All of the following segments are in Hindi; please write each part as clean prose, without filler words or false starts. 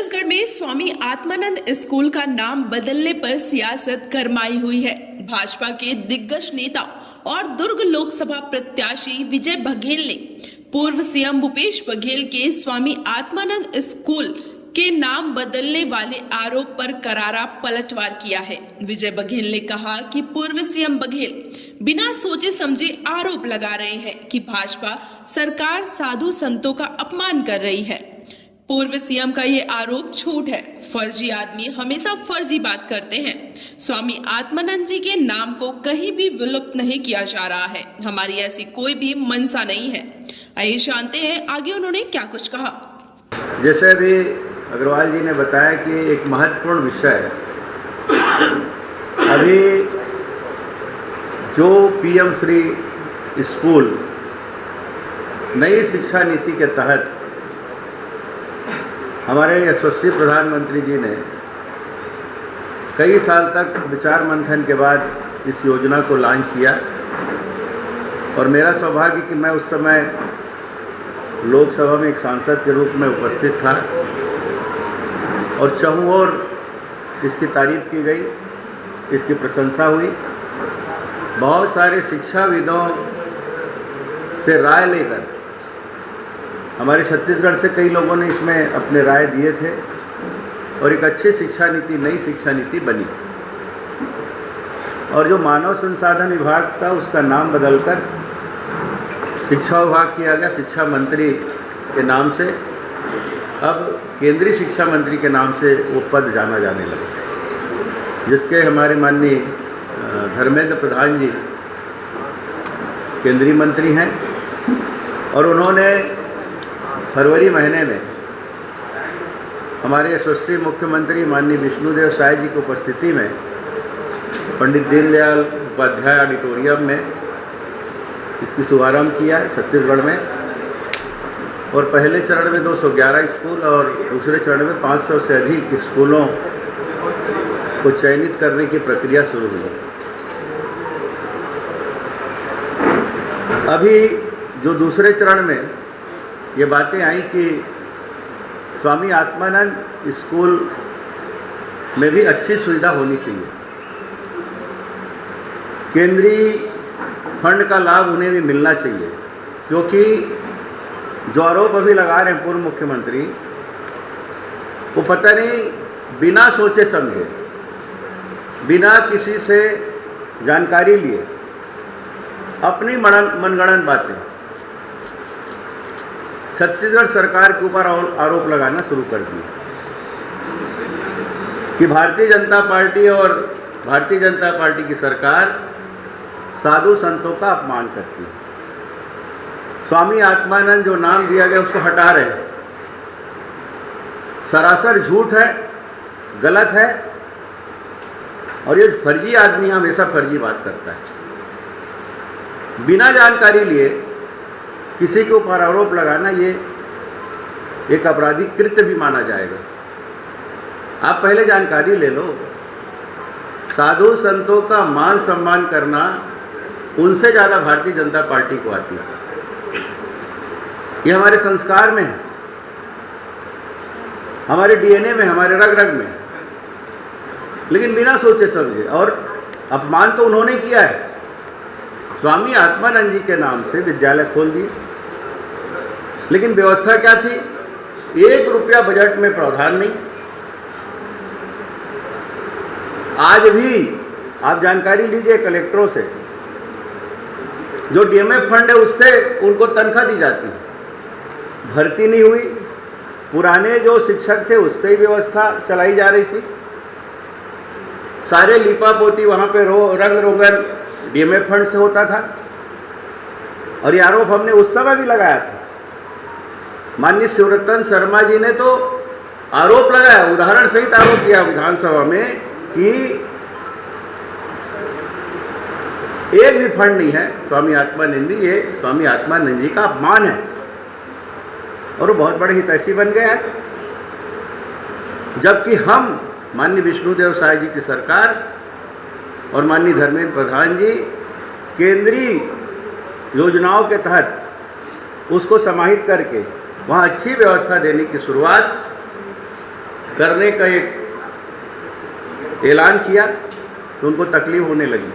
छत्तीसगढ़ में स्वामी आत्मानंद स्कूल का नाम बदलने पर सियासत गरमाई हुई है। भाजपा के दिग्गज नेता और दुर्ग लोकसभा प्रत्याशी विजय बघेल ने पूर्व सीएम भूपेश बघेल के स्वामी आत्मानंद स्कूल के नाम बदलने वाले आरोप पर करारा पलटवार किया है। विजय बघेल ने कहा कि पूर्व सीएम बघेल बिना सोचे समझे आरोप लगा रहे हैं कि भाजपा सरकार साधु संतों का अपमान कर रही है। पूर्व सीएम का ये आरोप झूठ है। फर्जी आदमी हमेशा फर्जी बात करते हैं। स्वामी आत्मानंद जी के नाम को कहीं भी विलुप्त नहीं किया जा रहा है। हमारी ऐसी कोई भी मंशा नहीं है। आइए जानते हैं आगे उन्होंने क्या कुछ कहा। जैसे अभी अग्रवाल जी ने बताया कि एक महत्वपूर्ण विषय अभी जो पीएम श्री स्कूल नई शिक्षा नीति के तहत हमारे यशस्वी प्रधानमंत्री जी ने कई साल तक विचार मंथन के बाद इस योजना को लॉन्च किया और मेरा सौभाग्य कि मैं उस समय लोकसभा में एक सांसद के रूप में उपस्थित था और चारों ओर इसकी तारीफ की गई, इसकी प्रशंसा हुई। बहुत सारे शिक्षाविदों से राय लेकर हमारे छत्तीसगढ़ से कई लोगों ने इसमें अपने राय दिए थे और एक अच्छी शिक्षा नीति, नई शिक्षा नीति बनी। और जो मानव संसाधन विभाग था उसका नाम बदलकर शिक्षा विभाग किया गया। शिक्षा मंत्री के नाम से अब केंद्रीय शिक्षा मंत्री के नाम से वो पद जाना जाने लगा, जिसके हमारे माननीय धर्मेंद्र प्रधान जी केंद्रीय मंत्री हैं और उन्होंने फरवरी महीने में हमारे यशस्वी मुख्यमंत्री माननीय विष्णुदेव साय जी की उपस्थिति में पंडित दीनदयाल उपाध्याय ऑडिटोरियम में इसकी शुभारंभ किया छत्तीसगढ़ में। और पहले चरण में 211 स्कूल और दूसरे चरण में 500 से अधिक स्कूलों को चयनित करने की प्रक्रिया शुरू हुई। अभी जो दूसरे चरण में ये बातें आई कि स्वामी आत्मानंद स्कूल में भी अच्छी सुविधा होनी चाहिए, केंद्रीय फंड का लाभ उन्हें भी मिलना चाहिए, क्योंकि जो आरोप अभी लगा रहे हैं पूर्व मुख्यमंत्री, वो पता नहीं बिना सोचे समझे, बिना किसी से जानकारी लिए अपनी मनगढ़ंत बातें छत्तीसगढ़ सरकार के ऊपर आरोप लगाना शुरू कर दिए कि भारतीय जनता पार्टी और भारतीय जनता पार्टी की सरकार साधु संतों का अपमान करती है। स्वामी आत्मानंद जो नाम दिया गया उसको हटा रहे हैं। सरासर झूठ है, गलत है और ये फर्जी आदमी हमेशा फर्जी बात करता है। बिना जानकारी लिए किसी के ऊपर आरोप लगाना ये एक आपराधिक कृत्य भी माना जाएगा। आप पहले जानकारी ले लो। साधु संतों का मान सम्मान करना उनसे ज़्यादा भारतीय जनता पार्टी को आती है। ये हमारे संस्कार में है, हमारे डीएनए में, हमारे रग रग में। लेकिन बिना सोचे समझे, और अपमान तो उन्होंने किया है। स्वामी आत्मानंद जी के नाम से विद्यालय खोल दिए, लेकिन व्यवस्था क्या थी? 1 रुपया बजट में प्रावधान नहीं। आज भी आप जानकारी लीजिए कलेक्टरों से, जो डीएमएफ फंड है उससे उनको तनख्वाह दी जाती है। भर्ती नहीं हुई। पुराने जो शिक्षक थे उससे ही व्यवस्था चलाई जा रही थी। सारे लीपा पोती वहाँ पे रंग रोगन डीएमएफ फंड से होता था। और ये आरोप हमने उस समय भी लगाया था। माननीय शिवरतन शर्मा जी ने तो आरोप लगाया, उदाहरण सहित आरोप किया विधानसभा में कि एक भी फंड नहीं है स्वामी आत्मानंद जी, ये स्वामी आत्मानंद जी का अपमान है। और वो बहुत बड़े हितैषी बन गए हैं। जबकि हम माननीय विष्णुदेव साय जी की सरकार और माननीय धर्मेंद्र प्रधान जी केंद्रीय योजनाओं के तहत उसको समाहित करके वहाँ अच्छी व्यवस्था देने की शुरुआत करने का एक ऐलान किया तो उनको तकलीफ होने लगी।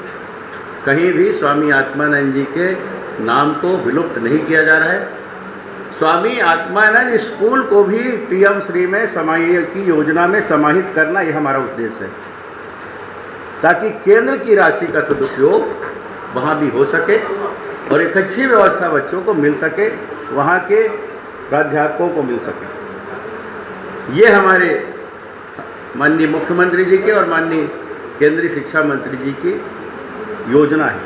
कहीं भी स्वामी आत्मानंद जी के नाम को विलुप्त नहीं किया जा रहा है। स्वामी आत्मानंद स्कूल को भी पीएम श्री में की योजना में समाहित करना, ये हमारा उद्देश्य है, ताकि केंद्र की राशि का सदुपयोग वहाँ भी हो सके और एक अच्छी व्यवस्था बच्चों को मिल सके, वहाँ के प्राध्यापकों को मिल सके। ये हमारे माननीय मुख्यमंत्री जी के और माननीय केंद्रीय शिक्षा मंत्री जी की योजना है,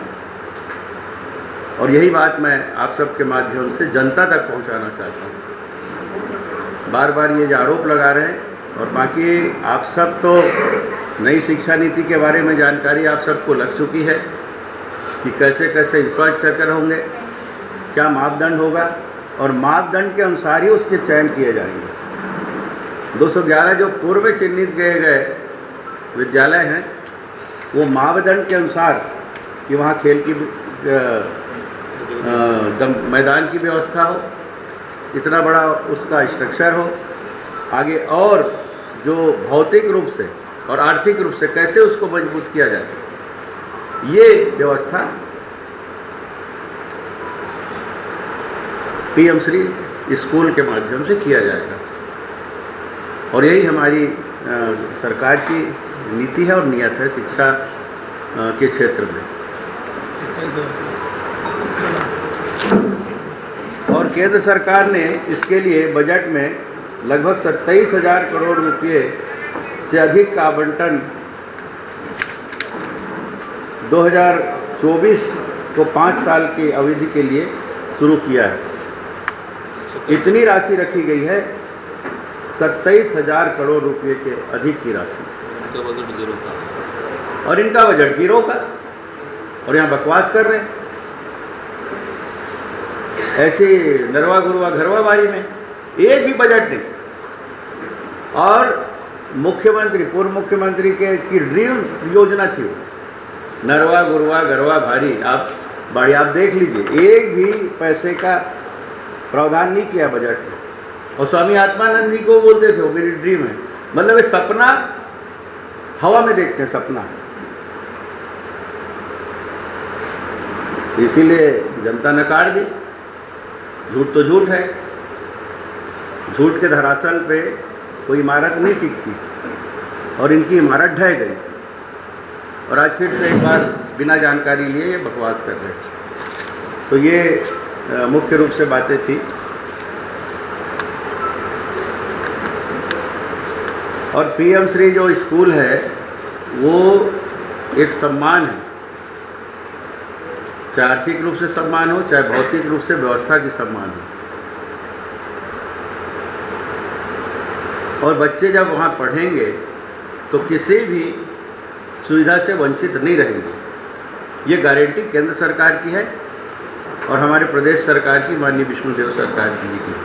और यही बात मैं आप सबके माध्यम से जनता तक पहुंचाना चाहता हूं। बार बार ये जो आरोप लगा रहे हैं, और बाकी आप सब तो नई शिक्षा नीति के बारे में जानकारी आप सबको लग चुकी है कि कैसे कैसे इंफ्रास्ट्रक्चर होंगे, क्या मापदंड होगा, और मापदंड के अनुसार ही उसके चयन किए जाएंगे। 211 जो पूर्व चिन्हित किए गए विद्यालय हैं, वो मापदंड के अनुसार कि वहाँ खेल की मैदान की व्यवस्था हो, इतना बड़ा उसका स्ट्रक्चर हो, आगे और जो भौतिक रूप से और आर्थिक रूप से कैसे उसको मजबूत किया जाए, ये व्यवस्था पीएम श्री स्कूल के माध्यम से किया जाएगा। और यही हमारी सरकार की नीति है और नियत है शिक्षा के क्षेत्र में। और केंद्र सरकार ने इसके लिए बजट में लगभग 27,000 करोड़ रुपए से अधिक का आवंटन 2024 को 5 साल की अवधि के लिए शुरू किया है। इतनी राशि रखी गई है, 27,000 करोड़ रुपए के अधिक की राशि। इनका बजट जीरो था और इनका बजट जीरो का, और यहाँ बकवास कर रहे हैं। ऐसे नरवा गुरवा घरवा बारी में एक भी बजट नहीं। और मुख्यमंत्री, पूर्व मुख्यमंत्री की ड्रीम योजना थी नरवा गुरवा घरवा भारी बाड़ी, आप देख लीजिए, एक भी पैसे का प्रावधान नहीं किया बजट में। और स्वामी आत्मानंद जी को बोलते थे वो मेरी ड्रीम है, मतलब ये सपना हवा में देखते हैं, सपना। इसीलिए जनता नकार दी। झूठ तो झूठ है, झूठ के धरातल पे कोई इमारत नहीं टिकती, और इनकी इमारत ढह गई। और आज फिर से एक बार बिना जानकारी लिए ये बकवास कर रहे हैं। तो ये मुख्य रूप से बातें थी। और पीएम श्री जो स्कूल है वो एक सम्मान है, चाहे आर्थिक रूप से सम्मान हो, चाहे भौतिक रूप से व्यवस्था की सम्मान हो। और बच्चे जब वहाँ पढ़ेंगे तो किसी भी सुविधा से वंचित नहीं रहेंगे। ये गारंटी केंद्र सरकार की है और हमारे प्रदेश सरकार की, माननीय विष्णुदेव सरकार जी की है।